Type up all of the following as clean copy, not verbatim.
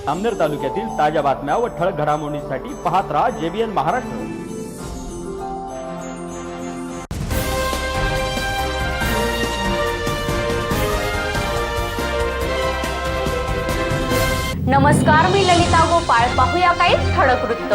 जामनेर तालुक्यातील ताज्या बातम्या व ठळक घडामोडींसाठी पाहत राहा JBN महाराष्ट्र। नमस्कार, मी ललिता गोपाळ। पाहूया काही ठळक वृत्त।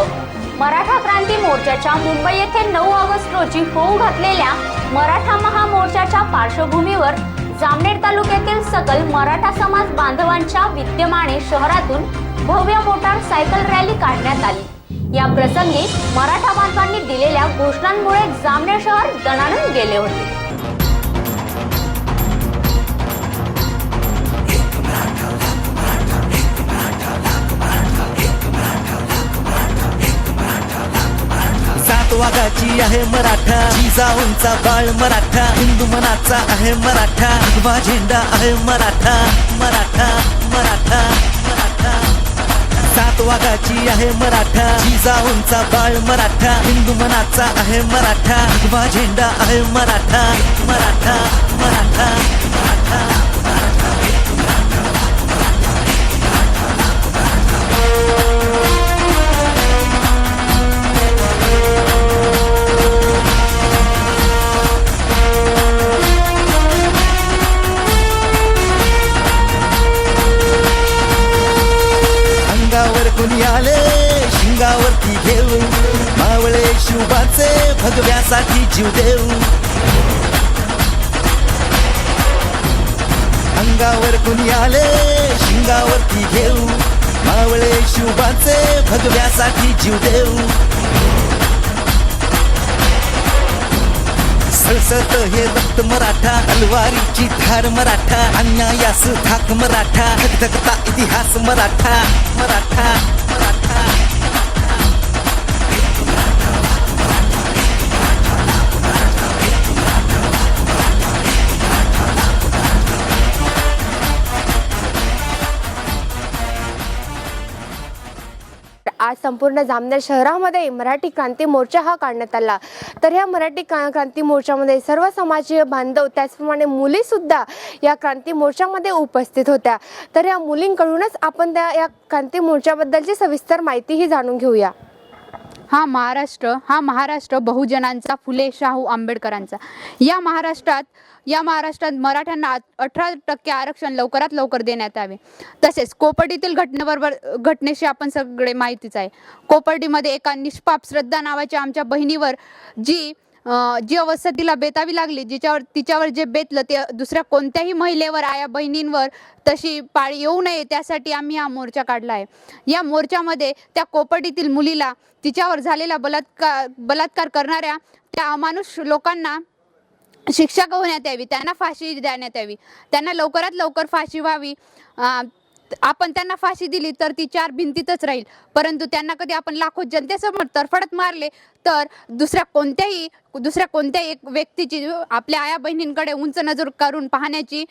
मराठा क्रांती मोर्चाच्या मुंबई येथे 9 ऑगस्ट रोजी होऊ घातलेल्या मराठा महामोर्चाच्या पार्श्वभूमीवर जामनेर तालुक्यातील सकल मराठा समाज बांधवांच्या विद्यमाने शहरातून भव्य मोटारसायकल रॅली काढण्यात आली। या प्रसंगी मराठा बांधवांनी दिलेल्या घोषणांमुळे जामनेर शहर दणाणून गेले होते। वाघाची आहे मराठा, जिजाऊंचा बाळ मराठा, हिंदू मनाचा आहे मराठा, भगवा झेंडा आहे मराठा, मराठा मराठा मराठा। 7 वाघाची आहे मराठा, जिजाऊंचा बाळ मराठा, हिंदू मनाचा आहे मराठा, भगवा झेंडा आहे मराठा, मराठा मराठा मराठा। कोणी आले शिंगावरती घेऊ, मावळे शिवबाचे भगव्यासाठी जीव देऊ। अंगावर कोणी आले शिंगावरती घेऊ, मावळे शिवबाचे भगव्यासाठी जीव देऊ। सळसळत हे रक्त मराठा, तलवारीची धार मराठा, अन्यायास धाक मराठा, धगधगता इतिहास मराठा, मराठा मराठा। आज संपूर्ण जामनेर शहरामध्ये मराठी क्रांती मोर्चा हा काढण्यात आला। तर ह्या मराठी क्रांती मोर्चामध्ये सर्व समाजीय बांधव त्याचप्रमाणे मुली सुद्धा या क्रांती मोर्चामध्ये उपस्थित होत्या। तर या मुलींकडूनच आपण या क्रांती मोर्चाबद्दलची सविस्तर माहितीही जाणून घेऊया। हा महाराष्ट्र बहुजनांचा, फुले शाहू आंबेडकरांचा। या महाराष्ट्रात मराठ्यांना 18% आरक्षण लवकरात लवकर देण्यात यावे। तसेच कोपर्डीतील घटनेशी आपण सगळे माहितीच आहे। कोपर्डीमध्ये एका निष्पाप श्रद्धा नावाच्या आमच्या बहिणीवर जी अवस्था तिला बेतावी लागली, तिच्यावर जे बेतलं ते दुसऱ्या कोणत्याही महिलेवर, आया बहिणींवर तशी पाळी येऊ नये त्यासाठी आम्ही हा मोर्चा काढला आहे। या मोर्चामध्ये त्या कोपर्डीतील मुलीला तिच्यावर झालेला बलात्कार करणाऱ्या त्या अमानुष लोकांना शिक्षा होण्यात यावी, त्यांना फाशी देण्यात यावी, त्यांना लवकरात लवकर फाशी व्हावी। आपण त्यांना फाशी दिली तर ती 4 भिंतीतच राहील, परंतु त्यांना कधी आपण लाखो जनतेसमोर तरफडत मारले तर दुसऱ्या कोणत्याही एक व्यक्तीची आपल्या आया बहिणींकडे उंच नजर करून पाहण्याची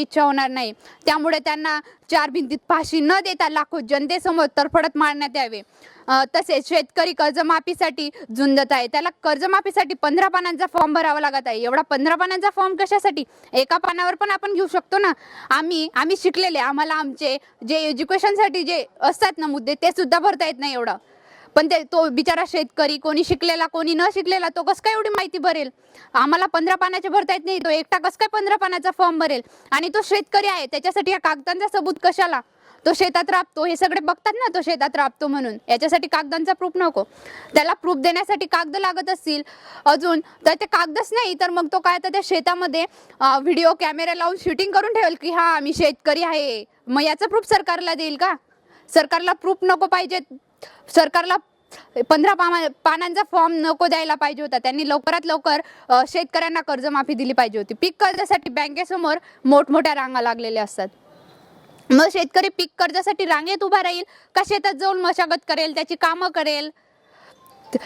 इच्छा होणार नाही। त्यामुळे त्यांना 4 भिंतीत फाशी न देता लाखो जनतेसमोर तरफडत मारण्यात यावे। तसेच शेतकरी कर्जमाफीसाठी झुंजत आहे, त्याला कर्जमाफीसाठी 15 पानांचा फॉर्म भरावा लागत आहे। एवढा 15 पानांचा फॉर्म कशासाठी? एका पानावर पण आपण घेऊ शकतो ना। आम्ही शिकलेले, आम्हाला आमचे जे एज्युकेशनसाठी जे असतात ना मुद्दे ते सुद्धा भरता येत नाही एवढं। पण तो बिचारा शेतकरी, कोणी शिकलेला कोणी न शिकलेला, तो कसं काय एवढी माहिती भरेल? आम्हाला 15 पानाचे भरता येत नाही, तो एकटा कसं काय 15 पानाचा फॉर्म भरेल? आणि तो शेतकरी आहे, त्याच्यासाठी या कागदांचा सबूत कशाला? तो शेतात राबतो, हे सगळे बघतात ना, तो शेतात राबतो म्हणून। याच्यासाठी कागदांचा प्रूफ नको, त्याला प्रूफ देण्यासाठी कागद लागत असतील अजून तर ते कागदच नाही तर मग तो काय, तर त्या शेतामध्ये व्हिडिओ कॅमेरा लावून शूटिंग करून ठेवेल की हा मी शेतकरी आहे। मग याचा प्रूफ सरकारला देईल का? सरकारला प्रूफ नको पाहिजे, सरकारला 15 पानांचा फॉर्म नको द्यायला पाहिजे होता। त्यांनी लवकरात लवकर शेतकऱ्यांना कर्जमाफी दिली पाहिजे होती। पीक कर्जासाठी बँकेसमोर मोठमोठ्या रांगा लागलेल्या असतात, मग शेतकरी पीक कर्जासाठी रांगेत उभा राहील का शेतात जाऊन मशागत करेल, त्याची कामं करेल?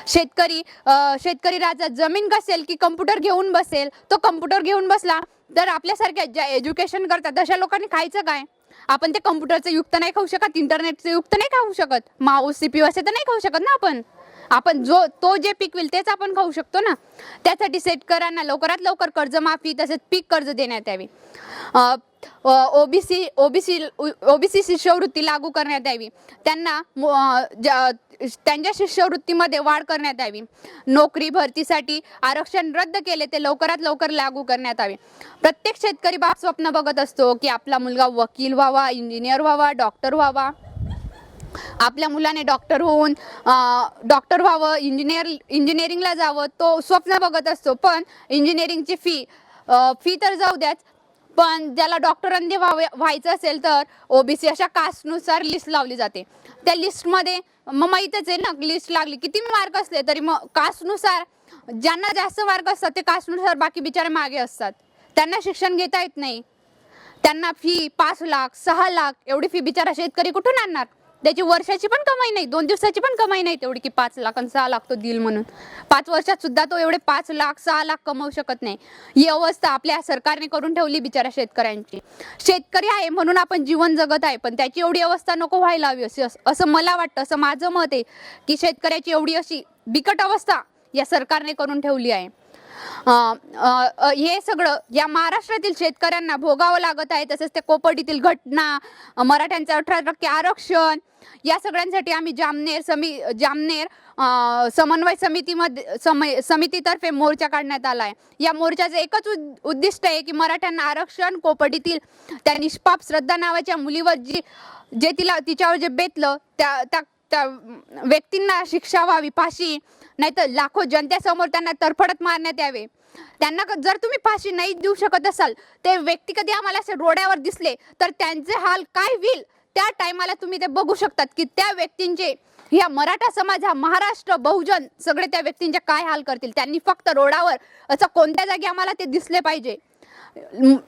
शेतकरी राजा जमीन कसेल की कम्प्युटर घेऊन बसेल? तो कम्प्युटर घेऊन बसला तर आपल्यासारख्या ज्या एज्युकेशन करतात तशा लोकांनी खायचं काय? आपण ते कम्प्युटरचं युक्त नाही खाऊ शकत, इंटरनेटचं युक्त नाही खाऊ शकत, माऊस CPU असे तर नाही खाऊ शकत ना आपण। आपण तो जे पिकविल तेच आपण खाऊ शकतो ना. त्यासाठी शेतकऱ्यांना लवकरात लवकर कर्जमाफी तसेच पीक कर्ज देण्यात यावे. ओबीसी शिष्यवृत्ती लागू करण्यात यावी. त्यांना त्यांच्या शिष्यवृत्तीमध्ये वाढ करण्यात यावी. नोकरी भरतीसाठी आरक्षण रद्द केले ते लवकरात लवकर लागू करण्यात यावे. प्रत्येक शेतकरी बाप स्वप्न बघत असतो की आपला मुलगा वकील व्हावा, इंजिनियर व्हावा, डॉक्टर व्हावा. आपल्या मुलाने डॉक्टर होऊन डॉक्टर व्हावं, इंजिनिअरिंगला जावं, तो स्वप्न बघत असतो. पण इंजिनिअरिंगची फी तर जाऊ द्याच, पण ज्याला डॉक्टरांनी व्हायचं असेल तर ओबीसी अशा कास्टनुसार लिस्ट लावली जाते. त्या लिस्टमध्ये मग माहीतच आहे ना, लिस्ट लागली किती मार्क असले तरी मग कास्टनुसार ज्यांना जास्त मार्क असतात ते कास्टनुसार बाकी बिचारे मागे असतात. त्यांना शिक्षण घेता येत नाही. त्यांना फी 5 लाख 6 लाख एवढी फी बिचारा शेतकरी कुठून आणणार? त्याची वर्षाची पण कमाई नाही, 2 दिवसाची पण कमाई नाही तेवढी की 5 लाख आणि 6 लाख तो देईल म्हणून. 5 वर्षात सुद्धा तो एवढे 5 लाख 6 लाख कमवू शकत नाही. ही अवस्था आपल्या सरकारने करून ठेवली बिचारा शेतकऱ्यांची. शेतकरी आहे म्हणून आपण जीवन जगत आहे, पण त्याची एवढी अवस्था नको व्हायला हवी असं मला वाटतं. असं माझं मत आहे की शेतकऱ्याची एवढी अशी बिकट अवस्था या सरकारने करून ठेवली आहे. हे सगळं या महाराष्ट्रातील शेतकऱ्यांना भोगावं लागत आहे. तसेच ते कोपर्डीतील घटना, मराठ्यांचं 18% आरक्षण, या सगळ्यांसाठी आम्ही जामनेर समन्वय समितीतर्फे मोर्चा काढण्यात आला आहे. या मोर्चाचं एकच उद्दिष्ट आहे की मराठ्यांना आरक्षण, कोपर्डीतील त्या निष्पाप श्रद्धा नावाच्या मुलीवर जे तिच्यावर जे बेतलं त्या व्यक्तींना शिक्षा व्हावी, फाशी, नाहीतर लाखो जनतेसमोर त्यांना तरफडत मारण्यात यावे. त्यांना जर तुम्ही फाशी नाही देऊ शकत असाल, ते व्यक्ती कधी आम्हाला असे रोड्यावर दिसले तर त्यांचे हाल काय होईल त्या टायमाला तुम्ही ते बघू शकतात की त्या व्यक्तींचे, या मराठा समाज, हा महाराष्ट्र बहुजन सगळे त्या व्यक्तींचे काय हाल करतील. त्यांनी फक्त रोडावर असं कोणत्या जागी आम्हाला ते दिसले पाहिजे.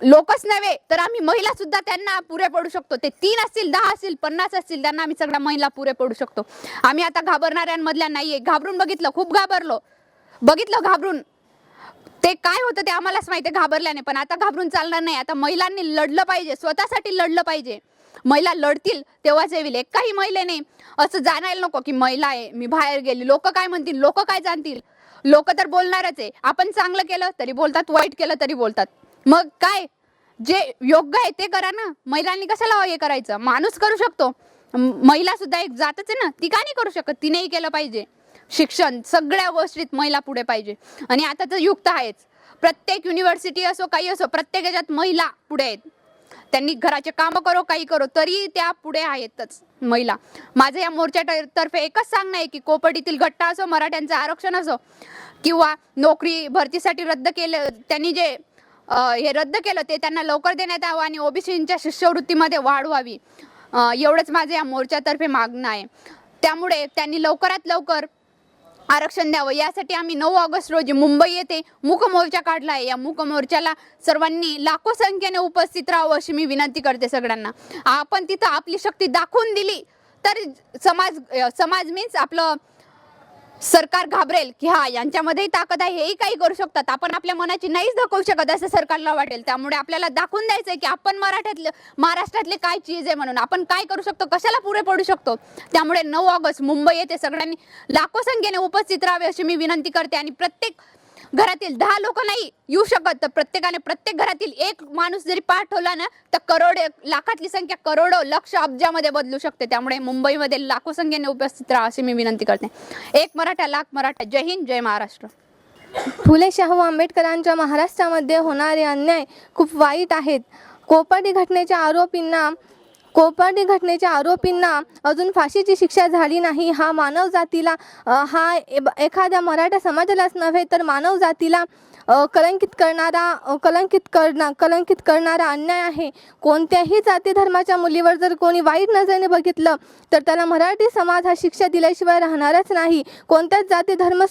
लोकच नव्हे तर आम्ही महिला सुद्धा त्यांना पुरे पडू शकतो. ते 3 असतील, 10 असतील, 50 असतील, त्यांना आम्ही सगळ्या महिला पुरे पडू शकतो. आम्ही आता घाबरणाऱ्यांमधल्या नाहीये. घाबरून बघितलं, खूप बघितलं घाबरून. ते काय होतं ते आम्हालाच माहिती आहे घाबरल्याने. पण आता घाबरून चालणार नाही. आता महिलांनी लढलं पाहिजे, स्वतःसाठी लढलं पाहिजे. महिला लढतील तेव्हाच येईल. एकाही महिलेने असं जाणायला नको की महिला आहे, मी बाहेर गेली, लोक काय म्हणतील, लोक काय जाणतील. लोक तर बोलणारच आहे. आपण चांगलं केलं तरी बोलतात, वाईट केलं तरी बोलतात. मग काय, जे योग्य आहे ते करा ना. महिलांनी कशाला हे करायचं? माणूस करू शकतो, महिला सुद्धा एक जातच आहे ना, ती का नाही करू शकत? तिनेही केलं पाहिजे. शिक्षण, सगळ्या गोष्टीत महिला पुढे पाहिजे. आणि आता तर युक्त आहेच. प्रत्येक युनिव्हर्सिटी असो, काही असो, प्रत्येक याच्यात महिला पुढे आहेत. त्यांनी घराचे कामं करो, काही करो, तरी त्या पुढे आहेतच महिला. माझं या मोर्चातर्फे एकच सांगणं आहे की कोपर्डीतील घटना असो, मराठ्यांचं आरक्षण असो, किंवा नोकरी भरतीसाठी रद्द केलं, त्यांनी जे हे रद्द केलं ते त्यांना लवकर देण्यात यावं आणि ओबीसींच्या शिष्यवृत्तीमध्ये वाढ व्हावी, एवढंच माझं या मोर्चातर्फे मागणं आहे. त्यामुळे त्यांनी लवकरात लवकर आरक्षण द्यावं. यासाठी आम्ही 9 ऑगस्ट रोजी मुंबई येथे मूक मोर्चा काढला आहे. या मूक मोर्चाला सर्वांनी लाखो संख्येने उपस्थित राहावं अशी मी विनंती करते सगळ्यांना. आपण तिथं आपली शक्ती दाखवून दिली तर समाज मीन्स आपलं सरकार घाबरेल की हा, यांच्यामध्येही ताकद आहे, हेही काही करू शकतात. आपण आपल्या मनाची नाहीच दाखवू शकत असं सरकारला वाटेल. त्यामुळे आपल्याला दाखवून द्यायचंय की आपण महाराष्ट्रातले काय चीज आहे, म्हणून आपण काय करू शकतो, कशाला पुरे पडू शकतो. त्यामुळे 9 ऑगस्ट मुंबई येथे सगळ्यांनी लाखो संख्येने उपस्थित राहावे अशी मी विनंती करते. आणि प्रत्येक घरातील 10 लोक नाही येऊ शकत तर प्रत्येक घरातील एक माणूस जरी पाठवला ना तर करोड, लाखातली संख्या करोडो, लक्ष, अब्जामध्ये बदलू शकते. त्यामुळे मुंबईमध्ये लाखो संख्येने उपस्थित राहा अशी मी विनंती करते. एक मराठा लाख मराठा. जय हिंद, जय महाराष्ट्र. फुले शाहू आंबेडकरांच्या महाराष्ट्रामध्ये होणारे अन्याय खूप वाईट आहेत. कोपर्डी घटनेच्या आरोपींना अजून फाशीची शिक्षा झाली नाही. हा मानव जातीला, हा एखाद्या मराठा समाजालाच नव्हे तर मानव जातीला कलंकित करणारा अन्याय आहे. कोणत्याही जाती धर्माच्या मुलीवर जर कोणी वाईट नजरेने बघितलं तर त्याला मराठी समाज हा शिक्षा दिल्याशिवाय राहणारच नाही. कोणत्याच जाती धर्म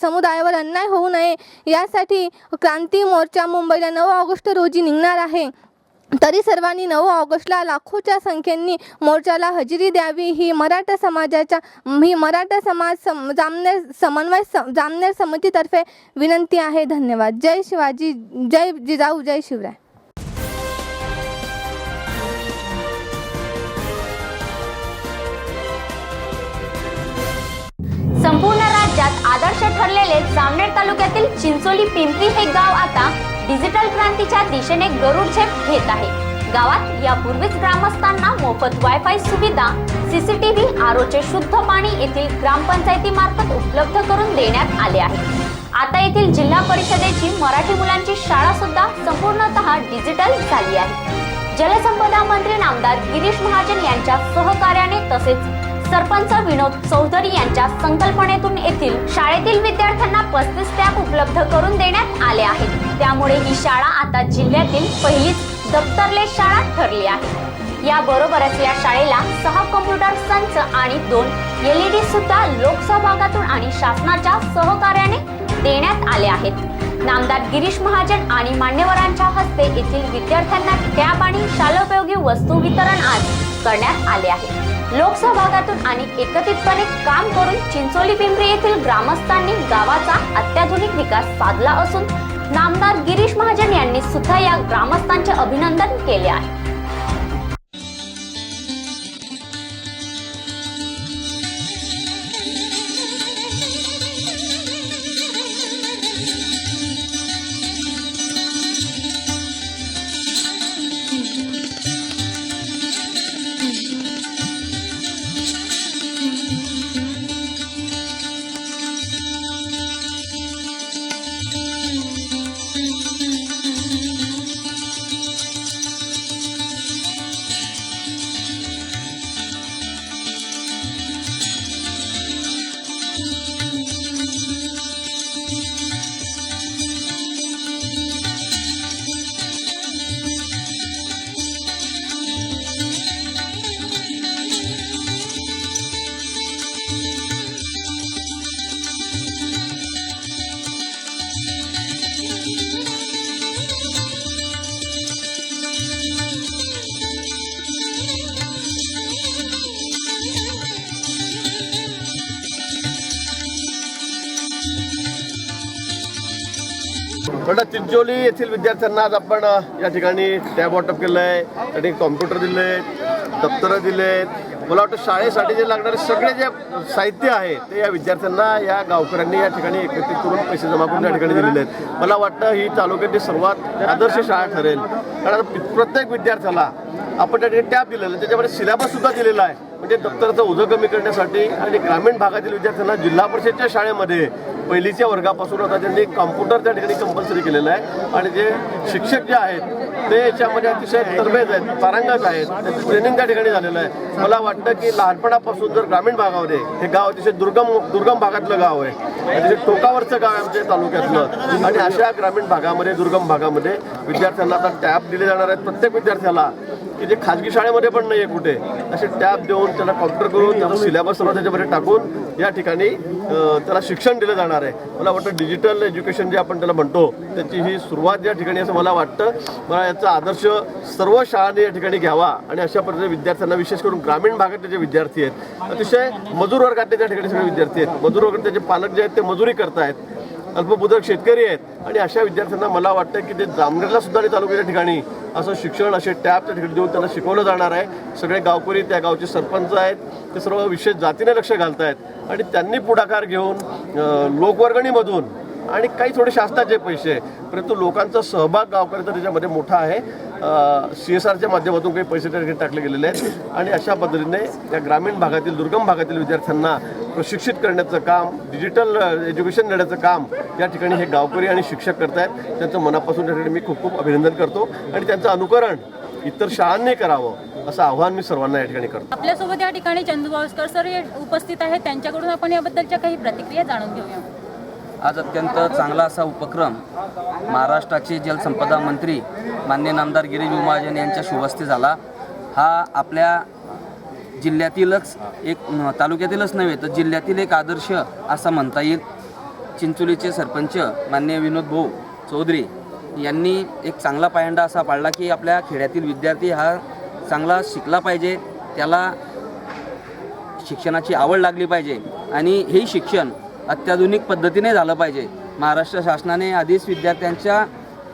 समुदायावर अन्याय होऊ नये यासाठी क्रांती मोर्चा मुंबईला 9 ऑगस्ट रोजी निघणार आहे. तरी सर्वांनी 9 ऑगस्टला लाखोच्या संख्येने मोर्चाला हजेरी द्यावी ही मराठा समाज जामनेर समितीतर्फे विनंती आहे. धन्यवाद. जय शिवाजी, जय जिजाऊ, जय शिवराय. संपूर्ण असलेले जामनेर तालुक्यातील चिंचोली पिंपरी हे गाव आता डिजिटल क्रांतीच्या दिशेने गरुड झेप घेत आहे. गावात यापूर्वीच ग्रामस्थांना मोफत वायफाय सुविधा, सीसीटीव्ही, आरोचे शुद्ध पाणी येथील ग्रामपंचायतीमार्फत उपलब्ध करून देण्यात आले आहे. आता येथील जिल्हा परिषदेची मराठी मुलांची शाळा सुद्धा संपूर्णतः डिजिटल झाली आहे. जलसंपदा मंत्री नामदार गिरीश महाजन यांच्या सहकार्याने तसेच सरपंच विनोद चौधरी यांच्या संकल्पनेतून येथील शाळेतील विद्यार्थ्यांना 35 टॅब उपलब्ध करून देण्यात आले आहेत. त्यामुळे ही शाळा आता जिल्ह्यातील पहिलीच दप्तरलेस शाळा ठरली आहे. याबरोबरच या शाळेला 6 कॉम्प्युटर संच आणि 2 LED सुद्धा लोकसहभागातून आणि शासनाच्या सहकार्याने देण्यात आले आहेत. नामदार गिरीश महाजन आणि मान्यवरांच्या हस्ते येथील विद्यार्थ्यांना टॅब आणि शालोपयोगी वस्तू वितरण आज करण्यात आले आहे. लोकसहभागातून आणि एकत्रितपणे काम करून चिंचोली पिंपरी येथील ग्रामस्थांनी गावाचा अत्याधुनिक विकास साधला असून नामदार गिरीश महाजन यांनी सुद्धा या ग्रामस्थांचे अभिनंदन केले आहे. चिंचोली येथील विद्यार्थ्यांना आज आपण या ठिकाणी टॅब वाटप केलं आहे. त्या ठिकाणी कॉम्प्युटर दिले, दप्तरं दिलेत. मला वाटतं शाळेसाठी जे लागणारे सगळे जे साहित्य आहे ते या विद्यार्थ्यांना या गावकऱ्यांनी या ठिकाणी एकत्रित करून पैसे जमा करून या ठिकाणी दिलेले आहेत. मला वाटतं ही तालुक्यातील सर्वात आदर्श शाळा ठरेल. कारण प्रत्येक विद्यार्थ्याला आपण त्या ठिकाणी टॅब दिलेलं आहे, त्याच्यामध्ये सिलेबस सुद्धा दिलेला आहे. म्हणजे दप्तराचं ओझं कमी करण्यासाठी आणि ग्रामीण भागातील विद्यार्थ्यांना जिल्हा परिषदच्या शाळेमध्ये पहिलीच्या वर्गापासून आता त्यांनी कॉम्प्युटर त्या ठिकाणी कंपल्सरी केलेलं आहे. आणि जे शिक्षक जे आहेत ते याच्यामध्ये अतिशय तरबेज आहेत, पारंगत आहेत, त्याचं ट्रेनिंग त्या ठिकाणी झालेलं आहे. मला वाटतं की लहानपणापासून जर ग्रामीण भागामध्ये हे गाव अतिशय दुर्गम भागातलं गाव आहे, अतिशय टोकावरचं गाव आहे आमच्या तालुक्यातलं. आणि अशा ग्रामीण भागामध्ये, दुर्गम भागामध्ये विद्यार्थ्यांना आता टॅब दिले जाणार आहेत. प्रत्येक विद्यार्थ्याला की जे खाजगी शाळेमध्ये पण नाही आहे कुठे, असे टॅब देऊन त्याला कॉम्प्युटर करून त्याचा सिलेबस सर्व त्याच्यामध्ये टाकून या ठिकाणी त्याला शिक्षण दिलं जाणार आहे. मला वाटतं डिजिटल एज्युकेशन जे आपण त्याला म्हणतो त्याची ही सुरुवात या ठिकाणी असं मला वाटतं. मला याचा आदर्श सर्व शाळांनी या ठिकाणी घ्यावा. आणि अशा पद्धतीने विद्यार्थ्यांना, विशेष करून ग्रामीण भागातले जे विद्यार्थी आहेत, अतिशय मजूर वर्गातले त्या ठिकाणी सगळे विद्यार्थी आहेत. मजूर वर्गात त्याचे पालक जे आहेत ते मजुरी करतायत, अल्पभूधारक शेतकरी आहेत. आणि अशा विद्यार्थ्यांना मला वाटतं की ते जामनेरला सुद्धा आणि तालुक्याच्या ठिकाणी असं शिक्षण, असे टॅब त्या ठिकाणी देऊन त्यांना शिकवलं जाणार आहे. सगळे गावकरी, त्या गावचे सरपंच आहेत, ते सर्व विशेष जातीने लक्ष घालत आहेत. आणि त्यांनी पुढाकार घेऊन लोकवर्गणीमधून आणि काही थोडे शासनाचे पैसे, परंतु लोकांचा सहभाग गावकऱ्यांचा त्याच्यामध्ये मोठा आहे. CSRच्या माध्यमातून काही पैसे त्या ठिकाणी टाकले गेलेले आहेत. आणि अशा पद्धतीने या ग्रामीण भागातील, दुर्गम भागातील विद्यार्थ्यांना प्रशिक्षित करण्याचं काम, डिजिटल एज्युकेशन देण्याचं काम या ठिकाणी हे गावकरी आणि शिक्षक करत आहेत. त्यांचं मनापासून त्या ठिकाणी मी खूप खूप अभिनंदन करतो. आणि त्यांचं अनुकरण इतर शाळांनी करावं असं आव्हान मी सर्वांना या ठिकाणी करतो. आपल्यासोबत या ठिकाणी चंदू बावस्कर सर उपस्थित आहेत. त्यांच्याकडून आपण याबद्दलच्या काही प्रतिक्रिया जाणून घेऊया. आज अत्यंत चांगला असा उपक्रम महाराष्ट्राचे जलसंपदा मंत्री माननीय नामदार गिरीश महाजन यांच्या शुभहस्ते झाला. हा आपल्या जिल्ह्यातीलच एक, तालुक्यातीलच नव्हे तर जिल्ह्यातील एक आदर्श असा म्हणता येईल. चिंचोलीचे सरपंच माननीय विनोद भाऊ चौधरी यांनी एक चांगला पायंडा असा पाडला की आपल्या खेड्यातील विद्यार्थी हा चांगला शिकला पाहिजे, त्याला शिक्षणाची आवड लागली पाहिजे आणि हे शिक्षण अत्याधुनिक पद्धतीने झालं पाहिजे. महाराष्ट्र शासनाने आधीच विद्यार्थ्यांच्या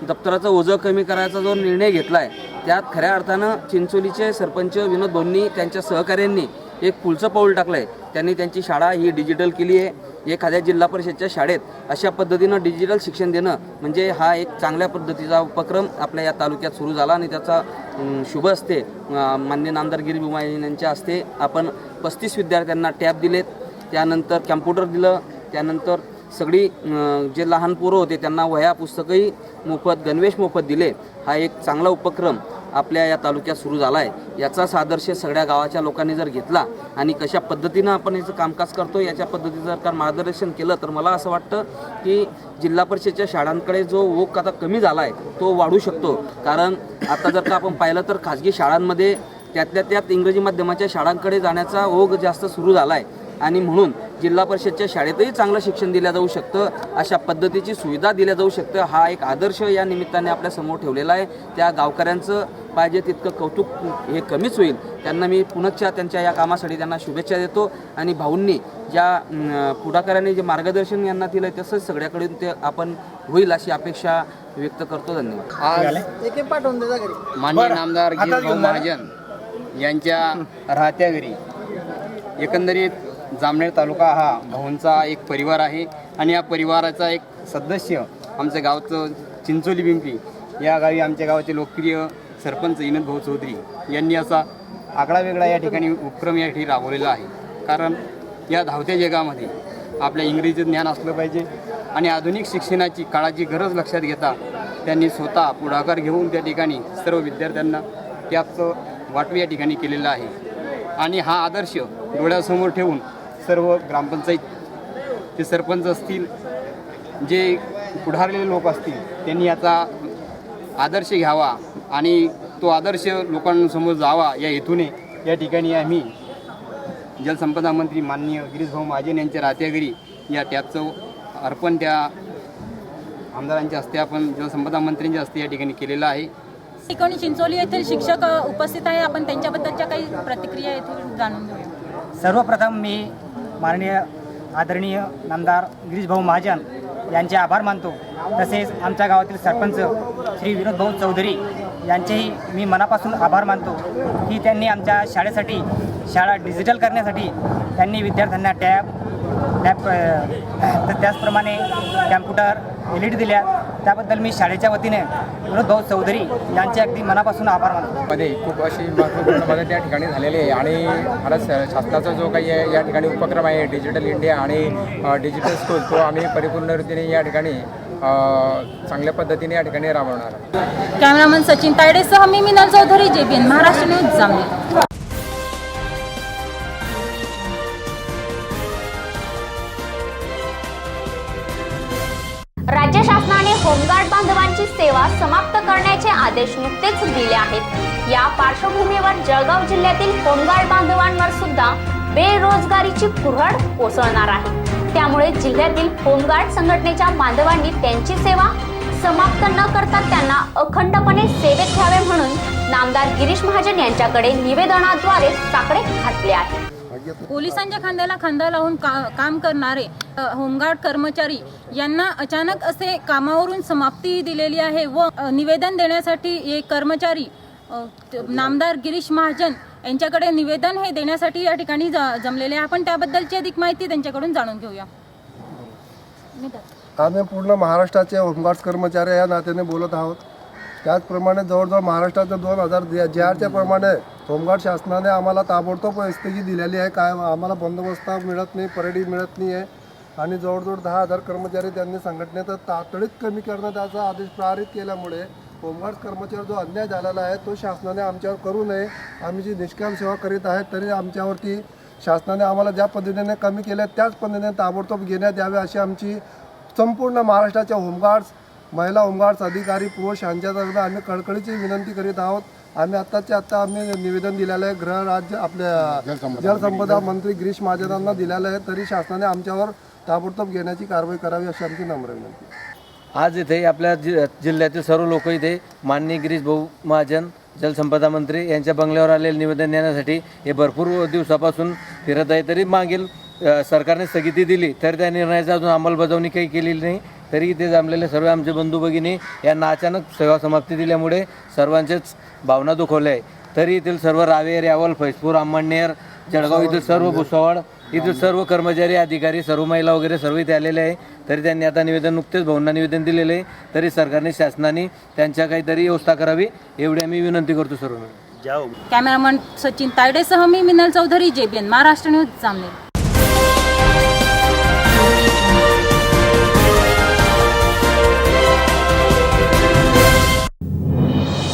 दप्तराचं ओझं कमी करायचा जो निर्णय घेतला आहे त्यात खऱ्या अर्थानं चिंचोलीचे सरपंच विनोद भाऊंनी त्यांच्या सहकाऱ्यांनी एक पुढचं पाऊल टाकलं आहे. त्यांनी त्यांची शाळा ही डिजिटल केली आहे। एखाद्या जिल्हा परिषदच्या शाळेत अशा पद्धतीनं डिजिटल शिक्षण देणं म्हणजे हा एक चांगल्या पद्धतीचा उपक्रम आपल्या या तालुक्यात सुरू झाला आणि त्याचा शुभ हस्ते माननीय नामदार गिरीश बुमाजे यांच्या हस्ते आपण 35 विद्यार्थ्यांना टॅब दिलेत, त्यानंतर कॅम्प्युटर दिलं, त्यानंतर सगळी जे लहान पोरं होते त्यांना वह्या पुस्तकही मोफत, गणवेश मोफत दिले। हा एक चांगला उपक्रम आपल्या या तालुक्यात सुरू झाला आहे। याचाच आदर्श सगळ्या गावाच्या लोकांनी जर घेतला आणि कशा पद्धतीनं आपण याचं कामकाज करतो याच्या पद्धतीचं जर का मार्गदर्शन केलं तर मला असं वाटतं की जिल्हा परिषदच्या शाळांकडे जो ओघ आता कमी झाला आहे तो वाढू शकतो। कारण आता जर का आपण पाहिलं तर खाजगी शाळांमध्ये त्यातल्या त्यात इंग्रजी माध्यमाच्या शाळांकडे जाण्याचा ओघ जास्त सुरू झाला आहे आणि म्हणून जिल्हा परिषदच्या शाळेतही चांगलं शिक्षण दिलं जाऊ शकतं, अशा पद्धतीची सुविधा दिल्या जाऊ शकतं। हा एक आदर्श या निमित्ताने आपल्या समोर ठेवलेला आहे। त्या गावकऱ्यांचं पाहिजे तितकं कौतुक हे कमीच होईल। त्यांना मी पुनश्च त्यांच्या या कामासाठी त्यांना शुभेच्छा देतो आणि भाऊंनी ज्या पुढाकाराने जे मार्गदर्शन यांना दिलं तसंच सगळ्याकडून ते आपण होईल अशी अपेक्षा व्यक्त करतो। धन्यवाद। माननीय नामदार गिरीश भाऊ महाजन यांच्या राहत्या घरी एकंदरीत जामनेर तालुका हा भाऊंचा एक परिवार आहे आणि या परिवाराचा एक सदस्य आमच्या गावचं चिंचोली पिंपरी या गावी आमच्या गावाचे लोकप्रिय सरपंच इनत भाऊ चौधरी यांनी असा आगळा वेगळा या ठिकाणी उपक्रम या ठिकाणी राबवलेला आहे। कारण या धावत्या जगामध्ये आपल्या इंग्रजीचं ज्ञान असलं पाहिजे आणि आधुनिक शिक्षणाची काळाची गरज लक्षात घेता त्यांनी स्वतः पुढाकार घेऊन त्या ठिकाणी सर्व विद्यार्थ्यांना त्याचं वाटप या ठिकाणी केलेलं आहे आणि हा आदर्श डोळ्यासमोर ठेवून सर्व ग्रामपंचायत ते सरपंच असतील, जे पुढारलेले लोक असतील त्यांनी याचा आदर्श घ्यावा आणि तो आदर्श लोकांसमोर जावा या हेतूने या ठिकाणी आम्ही जलसंपदा मंत्री माननीय गिरीश भाऊ महाजन यांच्या राहत्या घरी या टॅबचं अर्पण त्या आमदारांच्या हस्ते आपण जलसंपदा मंत्र्यांच्या हस्ते या ठिकाणी केलेलं आहे। ठिकाणी चिंचोली येथील शिक्षक उपस्थित आहे, आपण त्यांच्याबद्दलच्या काही प्रतिक्रिया येथील जाणून घेऊया। सर्वप्रथम मी माननीय आदरणीय नामदार गिरीश भाऊ महाजन यांचे आभार मानतो। तसेच आमच्या गावातील सरपंच श्री विनोद भाऊ चौधरी यांचेही मी मनापासून आभार मानतो की त्यांनी आमच्या शाळेसाठी शाळा डिजिटल करण्यासाठी त्यांनी विद्यार्थ्यांना टॅब तर त्याचप्रमाणे कॅम्प्युटर LED दिल्या। त्याबद्दल मी शाळेच्या वतीने विनोद भाऊ चौधरी यांचे अगदी मनापासून आभार मानतो। मध्ये खूप अशी महत्त्वपूर्ण मदत या ठिकाणी झालेली आहे आणि भारत शासनाचा जो काही या ठिकाणी उपक्रम आहे डिजिटल इंडिया आणि डिजिटल स्कूल तो आम्ही परिपूर्ण रीतीने या ठिकाणी चांगल्या पद्धतीने या ठिकाणी राबवणार। कॅमेरामन सचिन तायडेसह मी मिनल चौधरी, JBN महाराष्ट्र न्यूज, जामनेर। राज्य शासनाने होमगार्ड बांधवांची सेवा समाप्त करण्याचे आदेश नुकतेच दिले आहेत। या पार्श्वभूमीवर जळगाव जिल्ह्यातील होमगार्ड बांधवांवर सुद्धा बेरोजगारीची कुऱ्हाड कोसळणार आहे। त्यामुळे जिल्ह्यातील होमगार्ड संघटनेच्या बांधवांनी त्यांची सेवा समाप्त न करता त्यांना अखंडपणे सेवेत ठेवावे म्हणून नामदार गिरीश महाजन यांच्याकडे निवेदनाद्वारे साकडे घातले आहे। पोलिसांच्या खांद्याला खांदा लावून काम करणारे होमगार्ड कर्मचारी यांना अचानक असे कामावरून समाप्ती दिलेली आहे व निवेदन देण्यासाठी एक कर्मचारी नामदार गिरीश महाजन यांच्याकडे निवेदन हे देण्यासाठी या ठिकाणी जमलेले आहे। आपण त्याबद्दलची अधिक माहिती त्यांच्याकडून जाणून घेऊया। आम्ही पूर्ण महाराष्ट्राचे होमगार्ड कर्मचारी या नात्याने बोलत आहोत। त्याचप्रमाणे जवळजवळ महाराष्ट्राच्या 2000 JRच्या प्रमाणे होमगार्ड शासनाने आम्हाला ताबडतोब स्थगिती दिलेली आहे। काय आम्हाला बंदोबस्त मिळत नाही, परेडी मिळत नाही आहे आणि जवळजवळ 10,000 कर्मचारी त्यांनी संघटनेत तातडीत कमी करण्याचा आदेश पारित केल्यामुळे होमगार्ड कर्मचारी जो अन्याय झालेला आहे तो शासनाने आमच्यावर करू नये। आम्ही जी निष्काम सेवा करीत आहे तरी आमच्यावरती शासनाने आम्हाला ज्या पद्धतीने कमी केल्या त्याच पद्धतीने ताबडतोब घेण्यात यावे अशी आमची संपूर्ण महाराष्ट्राच्या होमगार्ड्स, महिला होमगार्ड्स, अधिकारी, पुरुष यांच्यातर्फे आम्ही कळकळीची विनंती करीत आहोत। आम्ही आत्ता आम्ही निवेदन दिलेलं आहे गृहराज्य आपल्या जलसंपदा मंत्री गिरीश महाजनांना दिलेलं आहे, तरी शासनाने आमच्यावर ताबडतोब घेण्याची कारवाई करावी अशी आमची नम्र विनंती। आज इथे आपल्या जिल्ह्यातील सर्व लोक इथे माननीय गिरीश भाऊ महाजन जलसंपदा मंत्री यांच्या बंगल्यावर आलेले निवेदन देण्यासाठी हे भरपूर दिवसापासून फिरत आहे। तरी मागील सरकारने स्थगिती दिली तर त्या निर्णयाची अजून अंमलबजावणी काही केलेली नाही। तरी इथे जमलेले सर्व आमचे बंधू भगिनी यांना अचानक सेवा समाप्ती दिल्यामुळे सर्वांचेच भावना दुखवल्या आहे। तरी येथील सर्व रावेर, यावल, फैजपूर, अंमळनेर, जळगाव येथील सर्व भुसावळ इथं सर्व कर्मचारी अधिकारी सर्व महिला वगैरे सर्व इथे आलेले आहे. तरी त्यांनी आता निवेदन नुकतेच भाऊंना निवेदन दिलेले आहे. तरी सरकारने शासनाने त्यांच्या काहीतरी व्यवस्था करावी एवढी आम्ही विनंती करतो सर्व. कॅमेरामन सचिन तायडेसह मी मिनल चौधरी, JBN महाराष्ट्र न्यूज, जामनेर.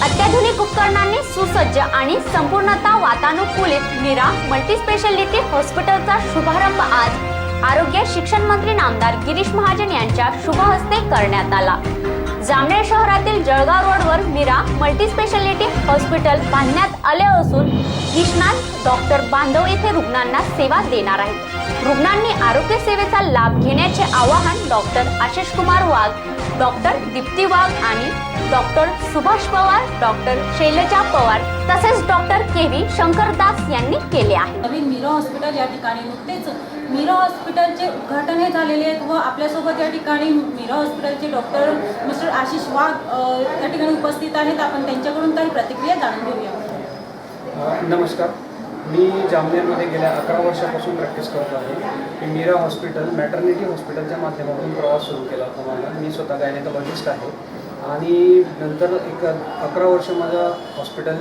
अत्याधुनिक उपकरणांनी सुसज्ज आणि संपूर्णतः वातानुकूलित मीरा मल्टीस्पेशालिटी हॉस्पिटलचा शुभारंभ आज आरोग्य शिक्षण मंत्री नामदार गिरीश महाजन यांच्या शुभ हस्ते करण्यात आला. जामनेर शहरातील जळगाव रोडवर मीरा मल्टीस्पेशालिटी हॉस्पिटल बांधण्यात आले असून निष्णात डॉक्टर बांधव येथे रुग्णांना सेवा देणार आहेत. रुग्णांनी आरोग्य सेवेचा लाभ घेण्याचे आवाहन डॉक्टर आशिष कुमार वाघ, डॉक्टर दीप्ती वाघ आणि डॉक्टर सुभाष पवार, डॉक्टर शैलजा पवार तसेच डॉक्टर KV शंकरदास यांनी केले आहे. नवीन मीरा हॉस्पिटल या ठिकाणी नुकतेच मीरा हॉस्पिटलचे उद्घाटन हे झालेले आहेत व आपल्यासोबत या ठिकाणी मीरा हॉस्पिटलचे डॉक्टर मिस्टर आशिष वाघ या ठिकाणी उपस्थित आहेत. आपण त्यांच्याकडून काही प्रतिक्रिया जाणून घेऊया. नमस्कार, मी जामनेरमध्ये गेल्या 11 वर्षापासून प्रॅक्टिस करतो आहे. मी मीरा हॉस्पिटल मॅटर्निटी हॉस्पिटलच्या माध्यमातून प्रवास सुरू केला होता माझा. मी स्वतः गायनेकोलॉजिस्ट आहे आणि नंतर एक 11 वर्ष माझं हॉस्पिटल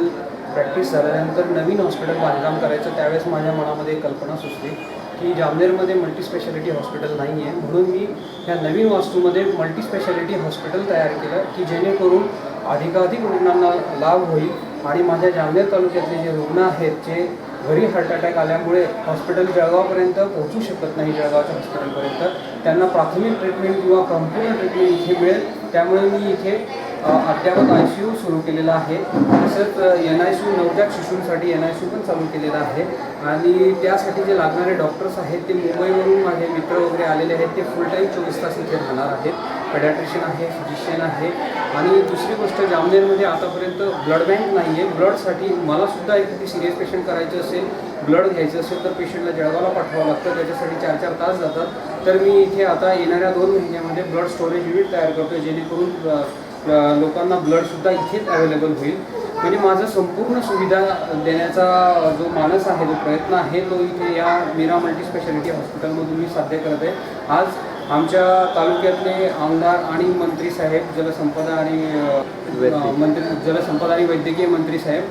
प्रॅक्टिस झाल्यानंतर नवीन हॉस्पिटल बांधकाम करायचं. त्यावेळेस माझ्या मनामध्ये एक कल्पना सुचली की जामनेरमध्ये मल्टीस्पेशालिटी हॉस्पिटल नाही आहे, म्हणून मी ह्या नवीन वास्तूमध्ये मल्टीस्पेशालिटी हॉस्पिटल तयार केलं की जेणेकरून अधिकाधिक रुग्णांना लाभ होईल आणि माझ्या जामनेर तालुक्यातले जे रुग्ण आहेत जे घरी हार्ट अटॅक आल्यामुळे हॉस्पिटल जळगावपर्यंत पोहोचू शकत नाही, जळगावच्या हॉस्पिटलपर्यंत, त्यांना प्राथमिक ट्रीटमेंट किंवा कम्प्युटर ट्रीटमेंट इथे मिळेल. त्यामुळे मी इथे अद्यावत ICU सुरू केलेला आहे. तसंच NICU नवजात शिशूंसाठी NICU पण चालू केलेलं आहे आणि त्यासाठी जे लागणारे डॉक्टर्स आहेत ते मुंबईवरून माझे मित्र वगैरे आलेले आहेत. ते फुल टाईम 24 तास इथे राहणार आहेत. पेडॅट्रिशियन आहे, फिजिशियन आहे. आणि दुसरी गोष्ट, जामनेरमध्ये आतापर्यंत ब्लड बँक नाही आहे. ब्लडसाठी मलासुद्धा एखादी सिरियस पेशंट करायचं असेल, ब्लड घ्यायचं असेल तर पेशंटला जळगावला पाठवावं लागतं. त्याच्यासाठी 4-4 तास जातात. तर मी इथे आता येणाऱ्या 2 महिन्यामध्ये ब्लड स्टोरेज युनिट तयार करतो जेणेकरून लोकांना ब्लडसुद्धा इथेच अवेलेबल होईल. म्हणजे माझं संपूर्ण सुविधा देण्याचा जो मानस आहे, जो प्रयत्न आहे, तो इथे या मीरा मल्टीस्पेशालिटी हॉस्पिटलमधून मी साध्य करत आहे. आज आमच्या तालुक्यातले आमदार आणि मंत्री साहेब, जलसंपदा आणि वैद्यकीय मंत्री साहेब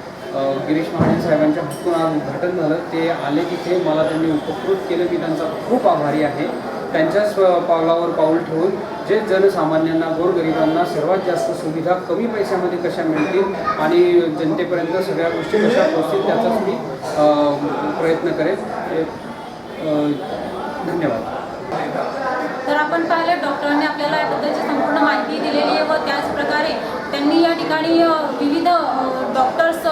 गिरीश महाजन साहेबांच्या हस्तून आज उद्घाटन झालं. ते आले तिथे, मला त्यांनी उपकृत केलं. मी त्यांचा खूप आभारी आहे. त्यांच्याच पावलावर पाऊल ठेवून जे जनसामान्यांना, गोरगरिबांना सर्वात जास्त सुविधा कमी पैशामध्ये कशा मिळतील आणि जनतेपर्यंत सगळ्या गोष्टी कशा पोहोचतील त्याचाच मी प्रयत्न करेन. धन्यवाद. तर आपण पाहिलं, डॉक्टरांनी आपल्याला याबद्दलची संपूर्ण माहिती दिलेली आहे व त्याचप्रकारे त्यांनी या ठिकाणी विविध डॉक्टर्स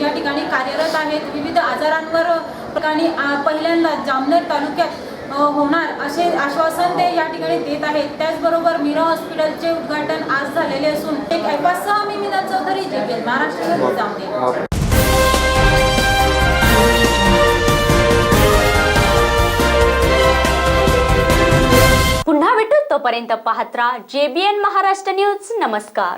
या ठिकाणी कार्यरत आहेत. विविध आजारांवर ठिकाणी पहिल्यांदा जामनेर तालुक्यात होणार असे आश्वासन ते या ठिकाणी देत आहेत. त्याचबरोबर मीरा हॉस्पिटलचे उद्घाटन आज झालेले असून एक ऐपाससह मी मिनल चौधरी, JBN महाराष्ट्र न्यूज, जामनेर. पुन्हा भेटू, तोपर्यंत पाहत राहा JBN महाराष्ट्र न्यूज. नमस्कार.